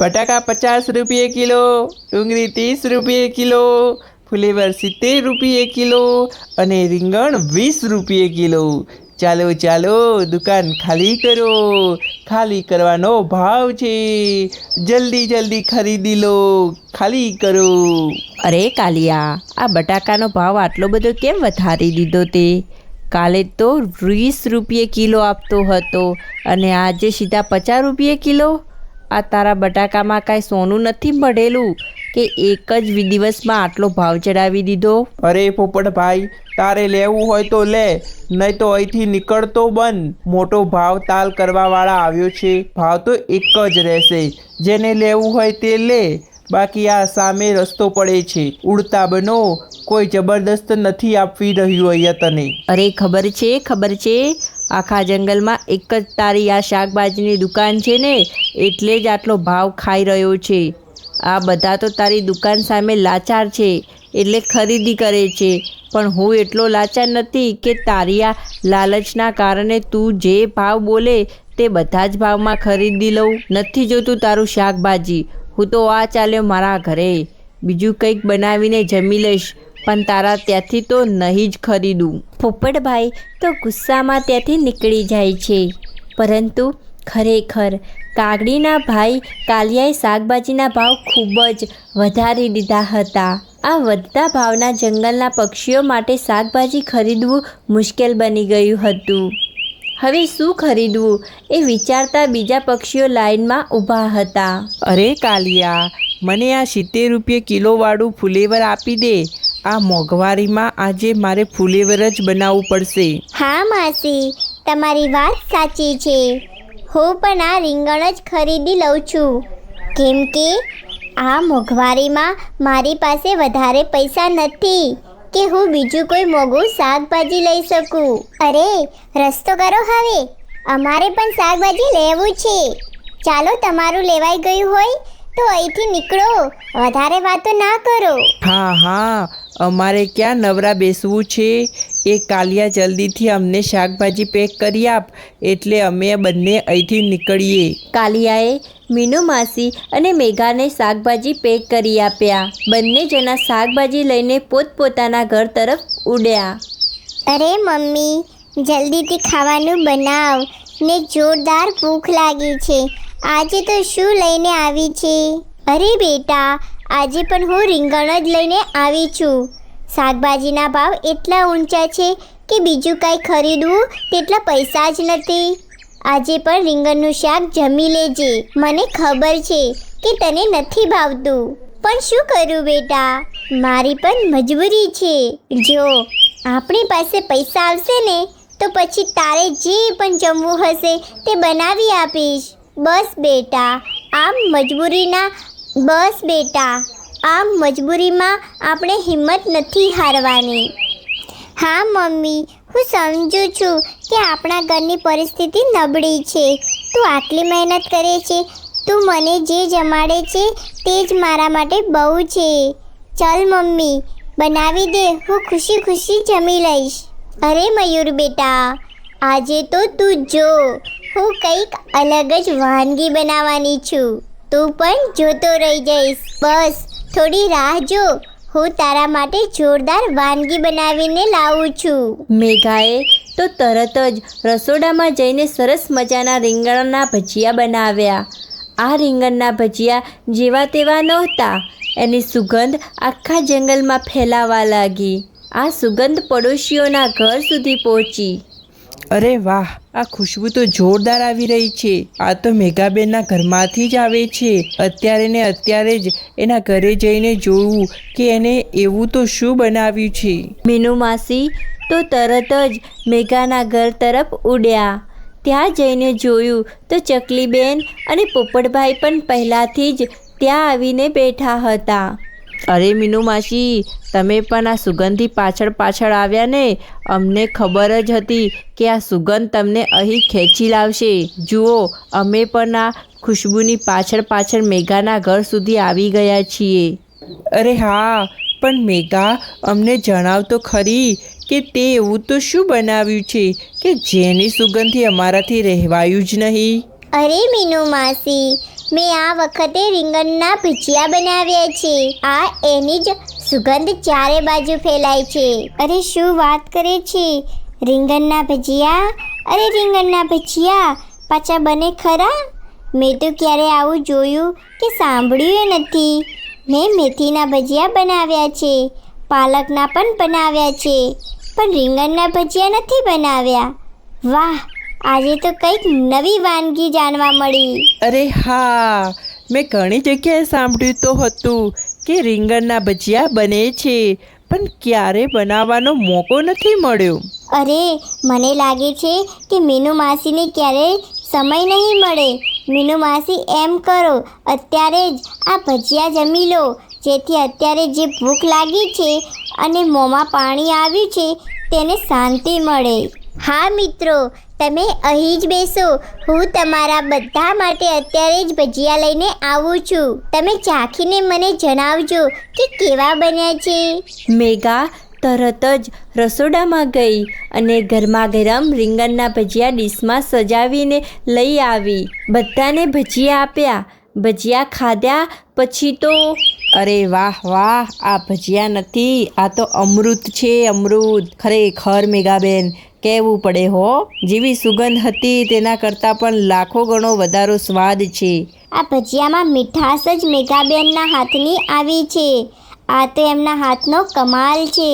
बटाका 50 रुपये किलो, डूंगरी 30 रुपये किलो, ફુલેવર 70 રૂપિયે કિલો અને રીંગણ 20 રૂપિયે કિલો। ચાલો ચાલો દુકાન ખાલી કરો, ખાલી કરવાનો ભાવ છે, જલ્દી જલ્દી ખરીદી લો, ખાલી કરો। અરે કાલિયા, આ બટાકાનો ભાવ આટલો બધો કેમ વધારી દીધો તે? કાલે તો 20 રૂપિયે કિલો આપતો હતો અને આજે સીધા 50 રૂપિયે કિલો। આ તારા બટાકામાં કાંઈ સોનું નથી મળેલું કે એક જ દિવસમાં આટલો ભાવ ચડાવી દીધો? અરે પોપટભાઈ, તારે લેવું હોય તો લે, નહીં તો અહીંથી નીકળતો બંધ। મોટો ભાવ તાલ કરવાવાળા આવ્યો છે, ભાવ તો એક જ રહેશે, જેને લેવું હોય તે લે, બાકી આ સામે રસ્તો પડે છે, ઉડતા બનો, કોઈ જબરદસ્ત નથી આપવી રહ્યું અહીંયા તને। અરે ખબર છે, આખા જંગલમાં એક જ તારી આ શાકભાજીની દુકાન છે ને, એટલે જ આટલો ભાવ ખાઈ રહ્યો છે। આ બધા તો તારી દુકાન સામે લાચાર છે એટલે ખરીદી કરે છે, પણ હું એટલો લાચાર નથી કે તારી આ લાલચના કારણે તું જે ભાવ બોલે તે બધા જ ભાવમાં ખરીદી લઉં। નથી જોતું તારું શાકભાજી, હું તો આ ચાલ્યો મારા ઘરે, બીજું કંઈક બનાવીને જમી લઈશ, પણ તારા ત્યાંથી તો નહીં જ ખરીદું। પોપટભાઈ તો ગુસ્સામાં ત્યાંથી નીકળી જાય છે, પરંતુ ખરેખર કાગડીના ભાઈ કાલિયાએ શાકભાજીના ભાવ ખૂબ જ વધારી દીધા હતા। આ વધતા ભાવના જંગલના પક્ષીઓ માટે શાકભાજી ખરીદવું મુશ્કેલ બની ગયું હતું। હવે શું ખરીદવું એ વિચારતા બીજા પક્ષીઓ લાઈનમાં ઊભા હતા। અરે કાલિયા, મને આ 70 રૂપિયે કિલોવાળું ફુલેવર આપી દે। આ મોંઘવારીમાં આજે મારે ફુલેવર જ બનાવવું પડશે। હા માસી, તમારી વાત સાચી છે, હું પણ આ રીંગણ જ ખરીદી લઉં છું, કેમ કે આ મોંઘવારીમાં મારી પાસે વધારે પૈસા નથી કે હું બીજું કોઈ મોંઘું શાકભાજી લઈ શકું। અરે રસ્તો કરો હવે, અમારે પણ શાકભાજી લેવું છે। ચાલો, તમારું લેવાઈ ગયું હોય તો અહીંથી નીકળો, વધારે વાતો ના કરો। હા, અમારે ક્યાં નવરા બેસવું છે? એ કાલિયા જલ્દીથી અમને શાકભાજી પેક કરી આપ, એટલે અમે બંને અહીંથી નીકળીએ। કાલિયાએ મીનુ માસી અને મેઘાને શાકભાજી પેક કરી આપ્યા। બંને જણા શાકભાજી લઈને પોતપોતાના ઘર તરફ ઉડ્યા। અરે મમ્મી, જલ્દીથી ખાવાનું બનાવ ને, જોરદાર ભૂખ લાગી છે। આજે તો શું લઈને આવી છે? અરે બેટા, આજે પણ હું રીંગણ જ લઈને આવી છું। શાકભાજીના ભાવ એટલા ઊંચા છે કે બીજું કાંઈ ખરીદવું તેટલા પૈસા જ નથી। આજે પણ રીંગણનું શાક જમી લેજે, મને ખબર છે કે તને નથી ભાવતું, પણ શું કરું બેટા, મારી પણ મજબૂરી છે। જો આપણી પાસે પૈસા આવશે ને તો પછી તારે જે પણ જમવું હશે તે બનાવી આપીશ। બસ બેટા, આમ મજબૂરીમાં આપણે હિંમત નથી હારવાની। હા મમ્મી, હું સમજુ છું કે આપણા ઘરની પરિસ્થિતિ નબળી છે, તું આટલી મહેનત કરે છે, તું મને જે જમાડે છે તે જ મારા માટે બહુ છે। ચાલ મમ્મી, બનાવી દે, હું ખુશી ખુશી જમી લઈશ। અરે મયુર બેટા, આજે તો તું જો, હું કંઈક અલગ જ વાનગી બનાવવાની છું, તું પણ જોતો રહી જઈશ। બસ થોડી રાહ જો, હું તારા માટે જોરદાર વાનગી બનાવીને લાવું છું। મેઘાએ તો તરત જ રસોડામાં જઈને સરસ મજાના રીંગણના ભજીયા બનાવ્યા। આ રીંગણના ભજીયા જેવા તેવા નહોતા, એની સુગંધ આખા જંગલમાં ફેલાવા લાગી। આ સુગંધ પડોશીઓના ઘર સુધી પહોંચી। અરે વાહ, આ ખુશ્બુ તો જોરદાર આવી રહી છે। આ તો મેઘાબેનના ઘરમાંથી જ આવે છે। અત્યારે જ એના ઘરે જઈને જોવું કે એને એવું તો શું બનાવ્યું છે। મીનુ માસી તો તરત જ મેઘાના ઘર તરફ ઉડ્યા। ત્યાં જઈને જોયું તો ચકલીબેન અને પોપટભાઈ પણ પહેલાંથી જ ત્યાં આવીને બેઠા હતા। અરે મીનુ માસી, તમે પણ આ સુગંધથી પાછળ આવ્યા ને? અમને ખબર જ હતી કે આ સુગંધ તમને અહીં ખેંચી લાવશે। જુઓ, અમે પણ આ ખુશ્બુની પાછળ મેઘાના ઘર સુધી આવી ગયા છીએ। અરે હા, પણ મેઘા, અમને જણાવ તો ખરી કે તે એવું તો શું બનાવ્યું છે કે જેની સુગંધથી અમારાથી રહેવાયું જ નહીં? અરે મીનુ માસી, મેં આ વખતે રીંગણના ભજીયા બનાવ્યા છે. આ એની જ સુગંધ ચારે બાજુ ફેલાય છે. અરે શું વાત કરે છે! રીંગણના ભજીયા? અરે રીંગણના ભજીયા પાછા બને ખરા? મેં તો ક્યારે આવું જોયું કે સાંભળ્યું નથી. મેં મેથીના ભજીયા બનાવ્યા છે, પાલકના પણ બનાવ્યા છે, પણ રીંગણના ભજીયા નથી બનાવ્યા. વાહ, આજે તો કંઈક નવી વાનગી જાણવા મળી. અરે હા, મેં ઘણી જગ્યાએ સાંભળ્યું તો હતું કે રીંગણના ભજીયા બને છે, પણ ક્યારે બનાવવાનો મોકો નથી મળ્યો. અરે મને લાગે છે કે મીનુ માસીને ક્યારેય સમય નહીં મળે. મીનુ માસી, એમ કરો, અત્યારે જ આ ભજીયા જમી લો, જેથી અત્યારે જે ભૂખ લાગી છે અને મોંમાં પાણી આવ્યું છે તેને શાંતિ મળે. હા મિત્રો, તમે અહીં જ બેસો. હું તમારા બધા માટે અત્યારે જ ભજીયા લઈને આવું છું. તમે ચાખીને મને જણાવજો કે કેવા બન્યા છે. મેઘા તરત જ રસોડામાં ગઈ અને ગરમા ગરમ રીંગણના ભજીયા ડીશમાં સજાવીને લઈ આવી. બધાને ભજીયા આપ્યા. ભજીયા ખાધા પછી તો અરે વાહ વાહ, આ ભજીયા નથી, આ તો અમૃત છે, અમૃત. ખરેખર મેઘાબેન, કહેવું પડે હો, જેવી સુગંધ હતી તેના કરતાં પણ લાખો ગણો વધારો સ્વાદ છે. આ ભજીયામાં મીઠાશ જ મેઘાબેનના હાથની આવી છે. આ તો એમના હાથનો કમાલ છે.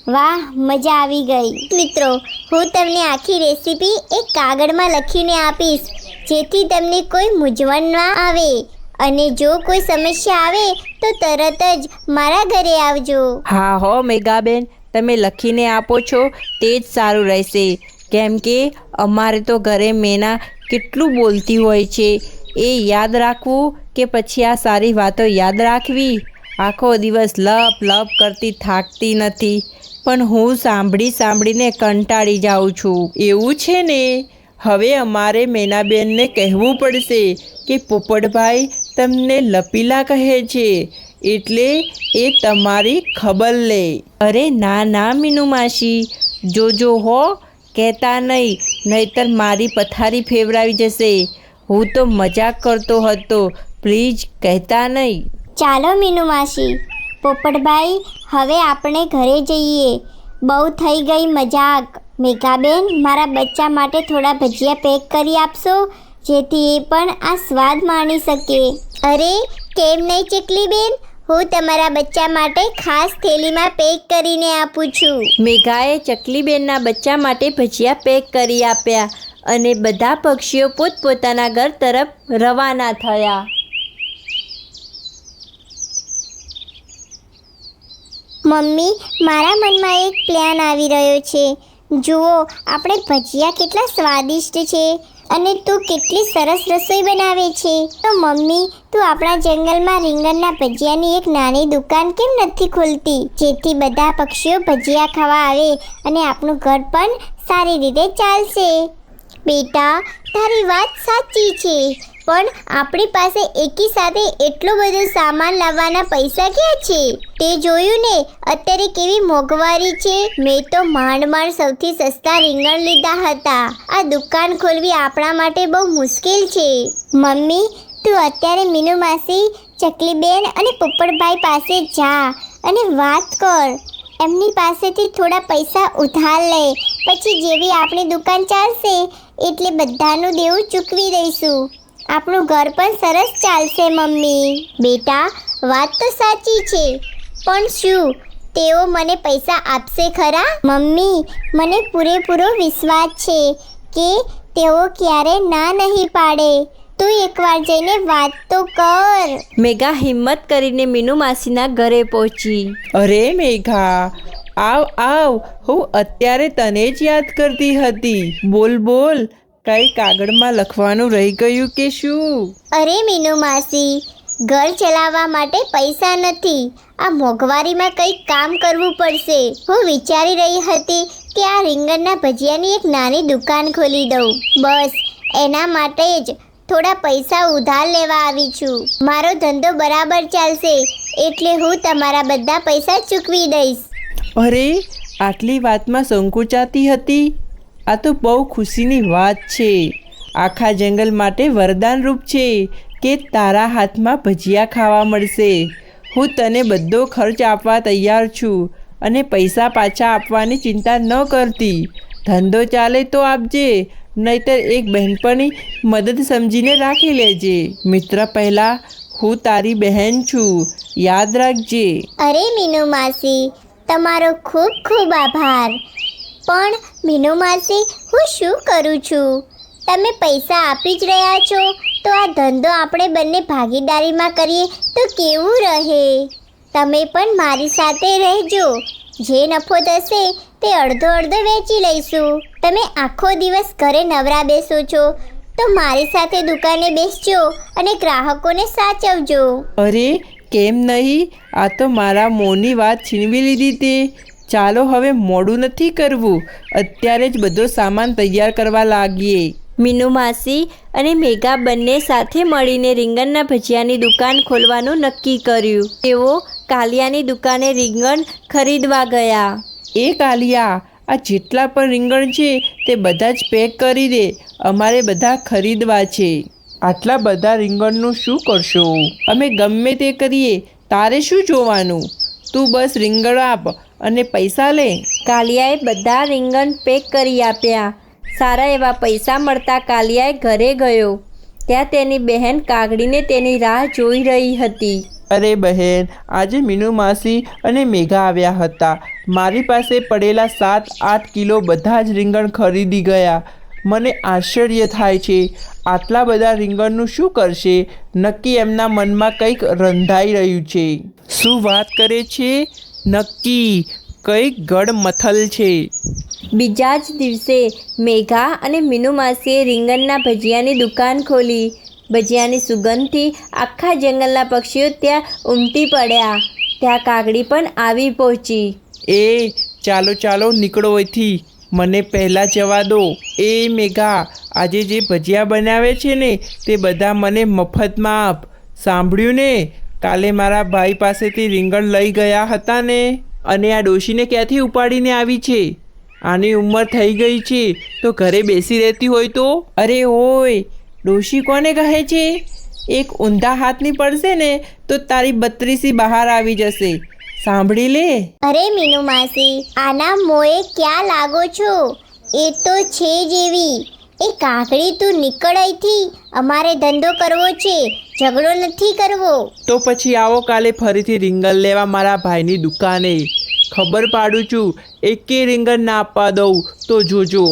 વાહ, મજા આવી ગઈ. મિત્રો, હું તમને આખી રેસીપી એક કાગળમાં લખીને આપીશ, જેથી તમને કોઈ મૂંઝવણ ના આવે. અને જો કોઈ સમસ્યા આવે તો તરત જ મારા ઘરે આવજો. હા હો મેઘાબેન, તમે લખીને આપો છો તે જ સારું રહેશે, કેમ કે અમારે તો ઘરે મેના કેટલું બોલતી હોય છે, એ યાદ રાખવું કે પછી આ સારી વાતો યાદ રાખવી. આખો દિવસ લપ લપ કરતી થાકતી નથી, પણ હું સાંભળીને કંટાળી જાઉં છું. એવું છે ને, હવે અમારે મેનાબેનને કહેવું પડશે કે પોપટભાઈ તમને લપીલા કહે છે, એટલે એ તમારી ખબર લે. અરે ના ના મીનુ માસી, જોજો હો, કહેતા નહીં, નહીતર મારી પથારી ફેવરાવી જશે. હું તો મજાક કરતો હતો, પ્લીઝ કહેતા નહીં. ચાલો મીનુ માસી, પોપટભાઈ, હવે આપણે ઘરે જઈએ. બહુ થઈ ગઈ મજાક. મેઘાબેન, મારા બચ્ચા માટે થોડા ભજીયા પેક કરી આપશો, જેથી એ પણ આ સ્વાદ માણી શકે. અરે કેમ નહીં ચકલીબેન, હું તમારા બચ્ચા માટે ખાસ થેલીમાં પેક કરીને આપું છું. મેઘાએ ચકલીબેનના બચ્ચા માટે ભજીયા પેક કરી આપ્યા અને બધા પક્ષીઓ પોતપોતાના ઘર તરફ રવાના થયા. મમ્મી, મારા મનમાં એક પ્લાન આવી રહ્યો છે. જુઓ, આપણે ભજીયા કેટલા સ્વાદિષ્ટ છે અને તું કેટલી સરસ રસોઈ બનાવે છે. તો મમ્મી, તું આપણા જંગલમાં રીંગણના ભજીયાની એક નાની દુકાન કેમ નથી ખોલતી, જેથી બધા પક્ષીઓ ભજીયા ખાવા આવે અને આપણું ઘર પણ સારી રીતે ચાલશે. બેટા, તારી વાત સાચી છે, પણ આપણી પાસે એકી સાથે એટલો બધો સામાન લાવવાના પૈસા ક્યાં છે? તે જોયું ને, અત્યારે કેવી મોંઘવારી છે. મેં તો માંડ સૌથી સસ્તા રીંગણ લીધા હતા. આ દુકાન ખોલવી આપણા માટે બહુ મુશ્કેલ છે. મમ્મી, તું અત્યારે મીનુ માસી, ચકલીબેન અને પોપટભાઈ પાસે જા અને વાત કર. એમની પાસેથી થોડા પૈસા ઉધાર લે. પછી જેવી આપણી દુકાન ચાલશે એટલે બધાનું દેવું ચૂકવી દઈશું. આપણું ઘર પણ સરસ ચાલશે. મમ્મી, બેટા, વાત તો સાચી છે, પણ શું તેઓ મને પૈસા આપશે ખરા? મમ્મી, મને પૂરેપૂરો વિશ્વાસ છે કે તેઓ ક્યારે ના નહીં પાડે. તું એકવાર જઈને વાત તો કર. મેઘા હિંમત કરીને મીનુ માસીના ઘરે પહોંચી. અરે મેઘા, આવ આવ, હું અત્યારે તને જ યાદ કરતી હતી. બોલ બોલ, કઈ કાગળમાં લખવાનું રહી ગયું કે શું? અરે મીનુ માસી, ઘર ચલાવવા માટે પૈસા નથી. આ મોંઘવારીમાં કંઈક કામ કરવું પડશે. હું વિચારી રહી હતી કે આ રીંગણના ભજીયાની એક નાની દુકાન ખોલી દઉં. બસ એના માટે જ થોડા પૈસા ઉધાર લેવા આવી છું. મારો ધંધો બરાબર ચાલશે એટલે હું તમારા બધા પૈસા ચૂકવી દઈશ. અરે, આટલી વાતમાં સંકોચાતી હતી? આ તો બહુ ખુશીની વાત છે. આખા જંગલ માટે વરદાન રૂપ છે કે તારા હાથમાં ભજીયા ખાવા મળશે. હું તને બધો ખર્ચ આપવા તૈયાર છું અને પૈસા પાછા આપવાની ચિંતા ન કરતી. ધંધો ચાલે તો આપજે, નહીતર એક બહેનપણી મદદ સમજીને રાખી લેજે. મિત્ર પહેલાં હું તારી બહેન છું, યાદ રાખજે. અરે મીનુ માસી, તમારો ખૂબ ખૂબ આભાર. પણ મીનુ માસી, હું શું કરું છું? તમે પૈસા આપી જ રહ્યા છો, તો આ ધંધો આપણે બંને ભાગીદારીમાં કરીએ તો કેવું રહે? તમે પણ મારી સાથે રહેજો. જે નફો થશે તે અડધો અડધો વેચી લઈશું. તમે આખો દિવસ ઘરે નવરા બેસો છો, તો મારી સાથે દુકાને બેસજો અને ગ્રાહકોને સાચવજો. અરે કેમ નહીં, આ તો મારા મોંની વાત છીનવી લીધી તે. ચાલો હવે મોડું નથી કરવું, અત્યારે જ બધો સામાન તૈયાર કરવા લાગીએ. મીનુ માસી અને મેઘા બંને સાથે મળીને રીંગણના ભજીયાની દુકાન ખોલવાનું નક્કી કર્યું. તેઓ કાલિયાની દુકાને રીંગણ ખરીદવા ગયા. એ કાલિયા, આ જેટલા પણ રીંગણ છે તે બધા જ પેક કરી દે, અમારે બધા ખરીદવા છે. આટલા બધા રીંગણનું શું કરશો? અમે ગમે તે કરીએ, તારે શું જોવાનું? તું બસ રીંગણ આપ અને પૈસા લે. કાલિયાએ બધા રીંગણ પેક કરી આપ્યા. સારા એવા પૈસા મળતા કાલિયાએ ઘરે ગયો. ત્યાં તેની બહેન કાગડીને તેની રાહ જોઈ રહી હતી. અરે બહેન, આજે મીનુ માસી અને મેઘા આવ્યા હતા. મારી પાસે પડેલા 7-8 કિલો બધા જ રીંગણ ખરીદી ગયા. મને આશ્ચર્ય થાય છે, આટલા બધા રીંગણનું શું કરશે? નક્કી એમના મનમાં કંઈક રંધાઈ રહ્યું છે. શું વાત કરે છે? નક્કી કંઈક ગડમથલ છે. બીજા જ દિવસે મેઘા અને મીનુ માસીએ રીંગણના ભજીયાની દુકાન ખોલી. ભજીયાની સુગંધથી આખા જંગલના પક્ષીઓ ત્યાં ઉમટી પડ્યા. ત્યાં કાગડી પણ આવી પહોંચી. એ ચાલો ચાલો નીકળો અહીંથી, મને પહેલાં જવા દો. એ મેઘા, આજે જે ભજીયા બનાવે છે ને તે બધા મને મફતમાં આપ. સાંભળ્યું ને? કાલે મારા ભાઈ પાસેથી રીંગણ લઈ ગયા હતા ને, અને આ ડોશીને ક્યાંથી ઉપાડીને આવી છે? આની ઉંમર થઈ ગઈ છે તો ઘરે બેસી રહેતી હોય તો? અરે ઓય, ડોશી કોને કહે છે? એક ઊંધા હાથની પડશે ને તો તારી 32 બહાર આવી જશે. સાંભળી લે. અરે મીનુ માસી, આના મોએ ક્યાં લાગો છો? એ તો છે જ એવી. એ કાકડી, તું નીકળ અહીંથી. અમારે ધંધો કરવો છે, ઝઘડો નથી કરવો. તો પછી આવો કાલે ફરીથી રીંગણ લેવા મારા ભાઈની દુકાને. ખબર પાડું છું, એકે રીંગણ ના આપવા દઉં તો જોજો.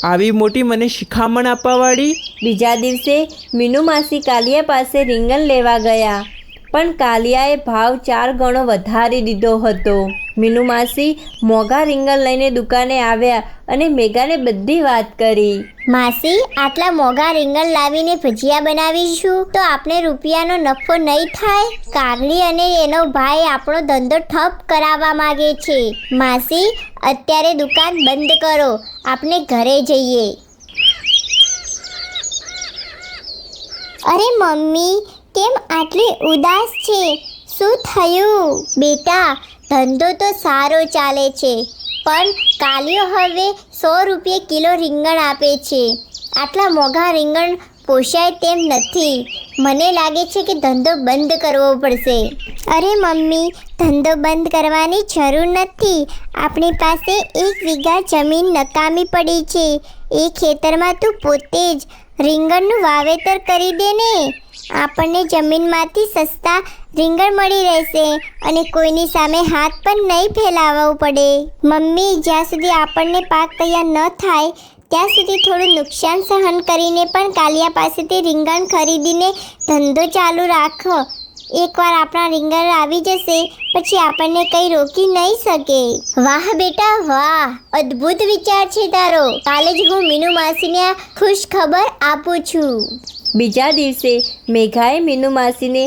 આવી મોટી મને શિખામણ આપવાવાળી. બીજા દિવસે મીનુ માસી કાલિયા પાસે રીંગણ લેવા ગયા, પણ કાલિયાએ ભાવ 4 ગણો વધારી દીધો હતો. મીનુ માસી મોંઘા રીંગણ લઈને દુકાને આવ્યા અને મેઘાને બધી વાત કરી. માસી, આટલા મોંઘા રીંગણ લાવીને ભજીયા બનાવીશું તો આપણે રૂપિયાનો નફો નહીં થાય? કાગડી અને એનો ભાઈ આપણો ધંધો ઠપ કરાવવા માંગે છે. માસી, અત્યારે દુકાન બંધ કરો, આપણે ઘરે જઈએ. અરે મમ્મી, કેમ આટલી ઉદાસ છે? શું થયું? બેટા, ધંધો તો સારો ચાલે છે, પણ કાલિયો હવે 100 રૂપિયે કિલો રીંગણ આપે છે. આટલા મોંઘા રીંગણ પોષાય તેમ નથી. મને લાગે છે કે ધંધો બંધ કરવો પડશે. અરે મમ્મી, ધંધો બંધ કરવાની જરૂર નથી. આપણી પાસે 1 વીઘા જમીન નકામી પડી છે. એ ખેતરમાં તું પોતે જ રીંગણનું વાવેતર કરી દે ને. આપણને જમીનમાંથી સસ્તા રીંગણ મળી રહેશે અને કોઈની સામે હાથ પણ નહીં ફેલાવવો પડે. મમ્મી, જ્યાં સુધી આપણને પાક તૈયાર ન થાય ત્યાં સુધી થોડું નુકસાન સહન કરીને પણ કાલિયા પાસેથી રીંગણ ખરીદીને ધંધો ચાલુ રાખો. એકવાર આપણા રીંગણ આવી જશે પછી આપણને કંઈ રોકી નહીં શકે. વાહ બેટા વાહ, અદ્ભુત વિચાર છે તારો. કાલે જ હું મીનુ માસીને આ ખુશ ખબર આપું છું. બીજા દિવસે મેઘાએ મીનુ માસીને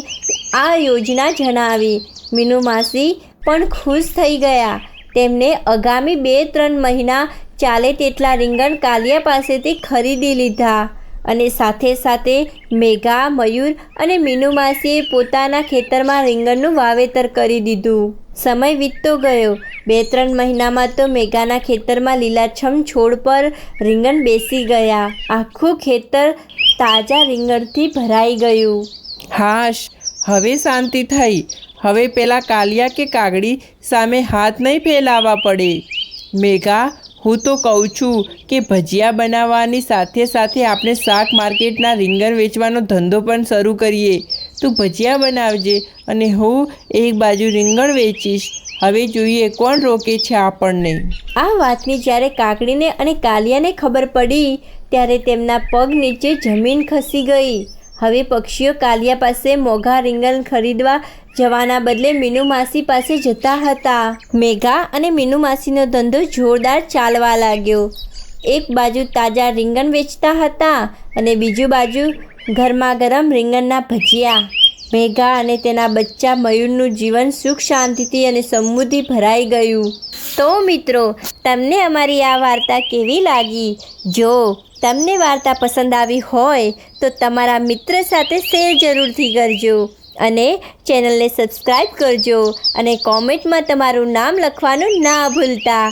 આ યોજના જણાવી. મીનુ માસી પણ ખુશ થઈ ગયા. તેમને આગામી 2-3 મહિના ચાલે તેટલા રીંગણ કાલિયા પાસેથી ખરીદી લીધા અને સાથે સાથે મેઘા, મયુર અને મીનુ માસીએ પોતાના ખેતરમાં રીંગણનું વાવેતર કરી દીધું. સમય વીતતો ગયો. 2-3 મહિનામાં તો મેઘાના ખેતરમાં લીલાછમ છોડ પર રીંગણ બેસી ગયા. આખું ખેતર તાજા રીંગણથી ભરાઈ ગયું. હાશ, હવે શાંતિ થઈ. હવે પેલા કાલિયા કે કાગડી સામે હાથ નહીં ફેલાવવા પડે. મેઘા, હું તો કહું છું કે ભજીયા બનાવવાની સાથે સાથે આપણે શાક માર્કેટના રીંગણ વેચવાનો ધંધો પણ શરૂ કરીએ. તું ભજીયા બનાવજે અને હું એક બાજુ રીંગણ વેચીશ. હવે જોઈએ કોણ રોકે છે આપણને. આ વાતની જ્યારે કાકડીને અને કાલિયાને ખબર પડી ત્યારે તેમના પગ નીચે જમીન ખસી ગઈ. હવે પક્ષીઓ કાલિયા પાસે મોંઘા રીંગણ ખરીદવા જવાના બદલે મીનુ માસી પાસે જતા હતા. મેઘા અને મીનુ માસીનો ધંધો જોરદાર ચાલવા લાગ્યો. એક બાજુ તાજા રીંગણ વેચતા હતા અને બીજું બાજુ ગરમા ગરમ રીંગણના ભજીયા. મેઘા અને તેના બચ્ચા મયુરનું જીવન સુખ શાંતિથી અને સમૃદ્ધિ ભરાઈ ગયું. તો મિત્રો, તમને અમારી આ વાર્તા કેવી લાગી? જો તમને વાર્તા પસંદ આવી હોય તો તમારા મિત્ર સાથે શેર જરૂરથી કરજો અને ચેનલને સબસ્ક્રાઈબ કરજો અને કોમેન્ટમાં તમારું નામ લખવાનું ના ભૂલતા.